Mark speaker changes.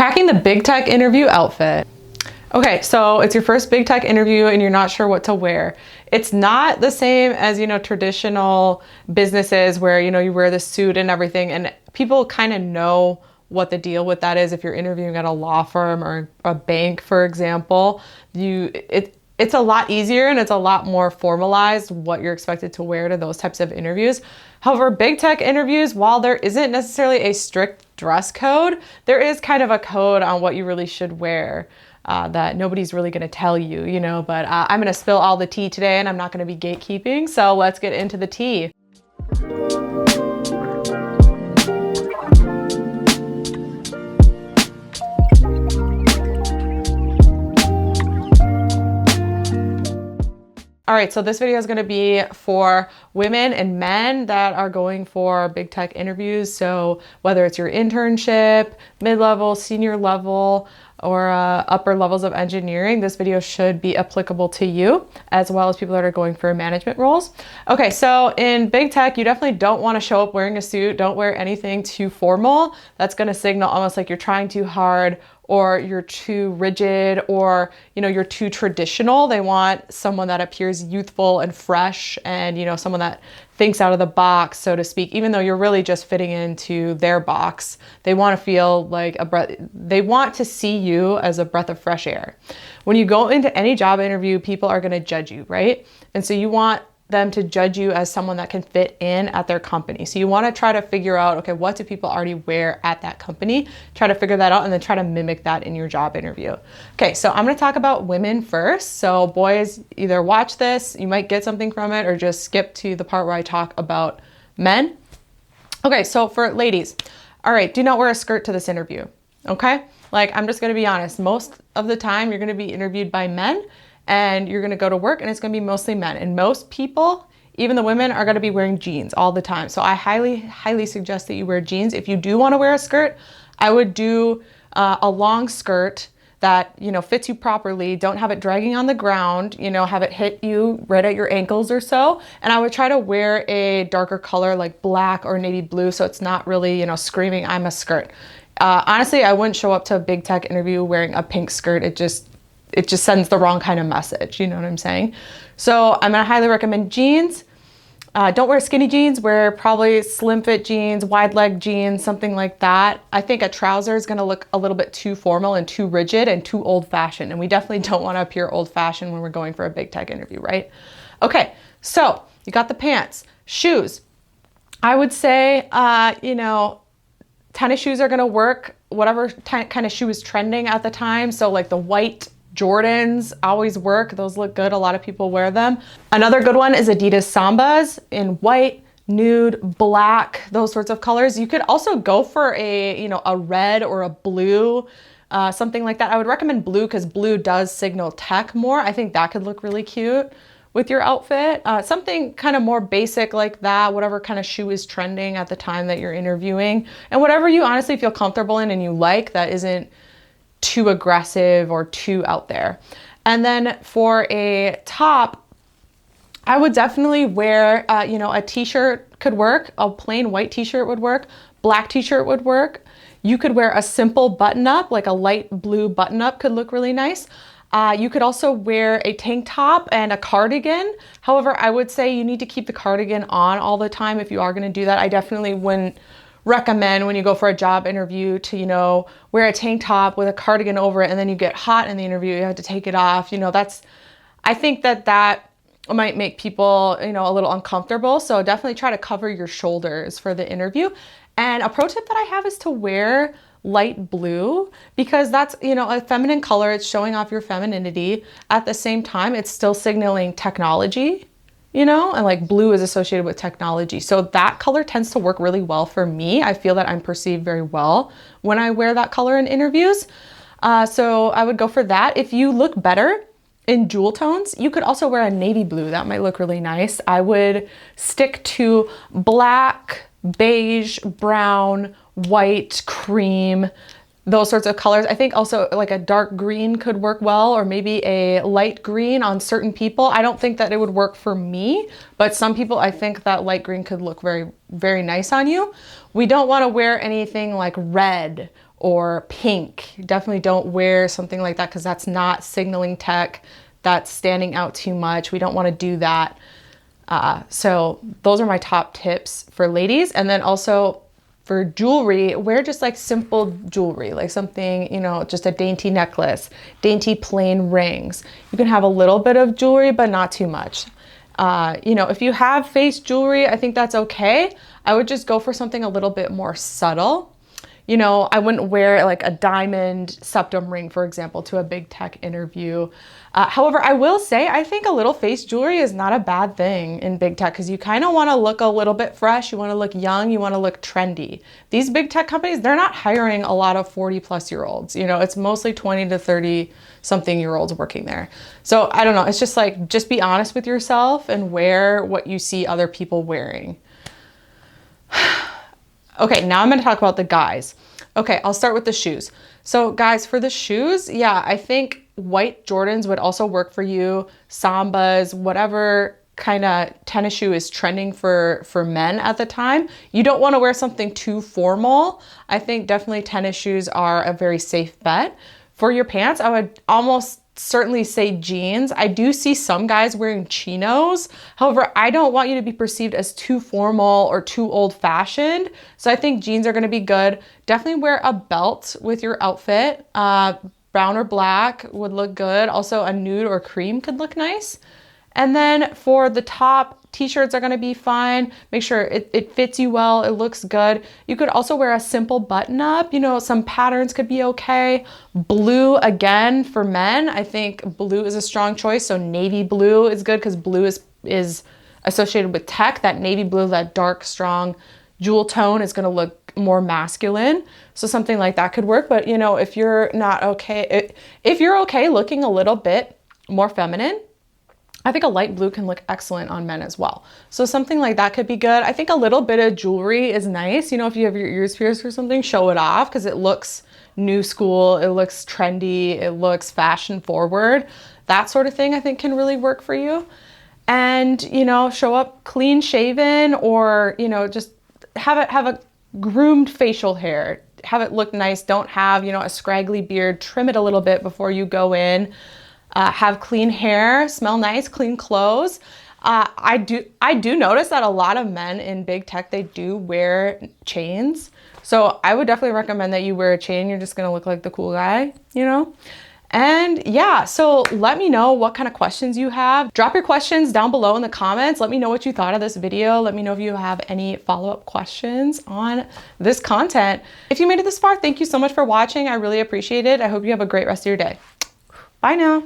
Speaker 1: Packing the big tech interview outfit. Okay, so it's your first big tech interview and you're not sure what to wear. It's not the same as, traditional businesses where, you wear the suit and everything, and people kind of know what the deal with that is. If you're interviewing at a law firm or a bank, for example, it's a lot easier and it's a lot more formalized what you're expected to wear to those types of interviews. However, big tech interviews, while there isn't necessarily a strict dress code, there is kind of a code on what you really should wear that nobody's really going to tell you, but I'm going to spill all the tea today and I'm not going to be gatekeeping. So let's get into the tea. All right, so this video is going to be for women and men that are going for big tech interviews. So whether it's your internship, mid-level, senior level, or upper levels of engineering, this video should be applicable to you, as well as people that are going for management roles. Okay, so in big tech, you definitely don't want to show up wearing a suit. Don't wear anything too formal. That's going to signal almost like you're trying too hard, or you're too rigid, or you're too traditional. They want someone that appears youthful and fresh, and someone that thinks out of the box, so to speak, even though you're really just fitting into their box. They want to feel like they want to see you as a breath of fresh air. When you go into any job interview, people are going to judge you, right? And so you want them to judge you as someone that can fit in at their company. So you want to try to figure out, okay, what do people already wear at that company? Try to figure that out and then try to mimic that in your job interview. Okay, so I'm going to talk about women first. So boys, either watch this, you might get something from it, or just skip to the part where I talk about men. Okay, so for ladies, all right, do not wear a skirt to this interview, okay? I'm just going to be honest. Most of the time you're going to be interviewed by men, and you're going to go to work and it's going to be mostly men. And most people, even the women, are going to be wearing jeans all the time. So I highly suggest that you wear jeans. If you do want to wear a skirt, I would do a long skirt that, fits you properly. Don't have it dragging on the ground, have it hit you right at your ankles or so. And I would try to wear a darker color like black or navy blue, so it's not really, screaming, I'm a skirt. Honestly, I wouldn't show up to a big tech interview wearing a pink skirt. It just sends the wrong kind of message. You know what I'm saying? So I'm going to highly recommend jeans. Don't wear skinny jeans. Wear probably slim fit jeans, wide leg jeans, something like that. I think a trouser is going to look a little bit too formal and too rigid and too old fashioned. And we definitely don't want to appear old fashioned when we're going for a big tech interview, right? Okay, so you got the pants. Shoes. I would say, tennis shoes are going to work. Whatever kind of shoe is trending at the time. So like the white Jordans always work. Those look good. A lot of people wear them. Another good one is Adidas Sambas in white, nude, black, those sorts of colors. You could also go for a red or a blue, something like that. I would recommend blue because blue does signal tech more. I think that could look really cute with your outfit. Something kind of more basic like that, whatever kind of shoe is trending at the time that you're interviewing, and whatever you honestly feel comfortable in and you like, that isn't too aggressive or too out there. And then for a top, I would definitely wear, a t-shirt could work. A plain white t-shirt would work. Black t-shirt would work. You could wear a simple button-up, like a light blue button-up could look really nice. You could also wear a tank top and a cardigan. However, I would say you need to keep the cardigan on all the time if you are going to do that. I definitely wouldn't recommend when you go for a job interview to, wear a tank top with a cardigan over it and then you get hot in the interview, you have to take it off. I think that might make people, a little uncomfortable. So definitely try to cover your shoulders for the interview. And a pro tip that I have is to wear light blue, because that's, a feminine color. It's showing off your femininity. At the same time, it's still signaling technology, and like blue is associated with technology. So that color tends to work really well for me. I feel that I'm perceived very well when I wear that color in interviews. So I would go for that. If you look better in jewel tones, you could also wear a navy blue. That might look really nice. I would stick to black, beige, brown, white, cream, those sorts of colors. I think also like a dark green could work well, or maybe a light green on certain people. I don't think that it would work for me, but some people, I think that light green could look very, very nice on you. We don't want to wear anything like red or pink. Definitely don't wear something like that because that's not signaling tech. That's standing out too much. We don't want to do that. So those are my top tips for ladies. And then also for jewelry, wear just like simple jewelry, like something, you know, just a dainty necklace, dainty plain rings. You can have a little bit of jewelry, but not too much. You know, if you have face jewelry, I think that's okay. I would just go for something a little bit more subtle. You know, I wouldn't wear like a diamond septum ring, for example, to a big tech interview. However, I will say, I think a little face jewelry is not a bad thing in big tech because you kind of want to look a little bit fresh. You want to look young. You want to look trendy. These big tech companies, they're not hiring a lot of 40-plus-year-olds. You know, it's mostly 20 to 30 something year olds working there. So I don't know. It's just like, just be honest with yourself and wear what you see other people wearing. Okay, now I'm going to talk about the guys. Okay, I'll start with the shoes. So guys, for the shoes, yeah, I think white Jordans would also work for you. Sambas, whatever kind of tennis shoe is trending for men at the time. You don't want to wear something too formal. I think definitely tennis shoes are a very safe bet. For your pants, I would almost certainly say jeans. I do see some guys wearing chinos. However, I don't want you to be perceived as too formal or too old-fashioned. So I think jeans are going to be good. Definitely wear a belt with your outfit. Brown or black would look good. Also a nude or cream could look nice. And then for the top, t-shirts are gonna be fine. Make sure it fits you well, it looks good. You could also wear a simple button up, you know, some patterns could be okay. Blue, again, for men, I think blue is a strong choice. So navy blue is good because blue is associated with tech. That navy blue, that dark, strong jewel tone is gonna look more masculine. So something like that could work. But you know, if you're not okay, if you're okay looking a little bit more feminine, I think a light blue can look excellent on men as well. So something like that could be good. I think a little bit of jewelry is nice. You know, if you have your ears pierced or something, show it off because it looks new school, it looks trendy, it looks fashion forward. That sort of thing I think can really work for you. And, you know, show up clean shaven or, you know, just have a groomed facial hair. Have it look nice. Don't have, you know, a scraggly beard. Trim it a little bit before you go in. Have clean hair, smell nice, clean clothes. I do notice that a lot of men in big tech, they do wear chains. So I would definitely recommend that you wear a chain. You're just gonna look like the cool guy, you know? And yeah, so let me know what kind of questions you have. Drop your questions down below in the comments. Let me know what you thought of this video. Let me know if you have any follow-up questions on this content. If you made it this far, thank you so much for watching. I really appreciate it. I hope you have a great rest of your day. Bye now.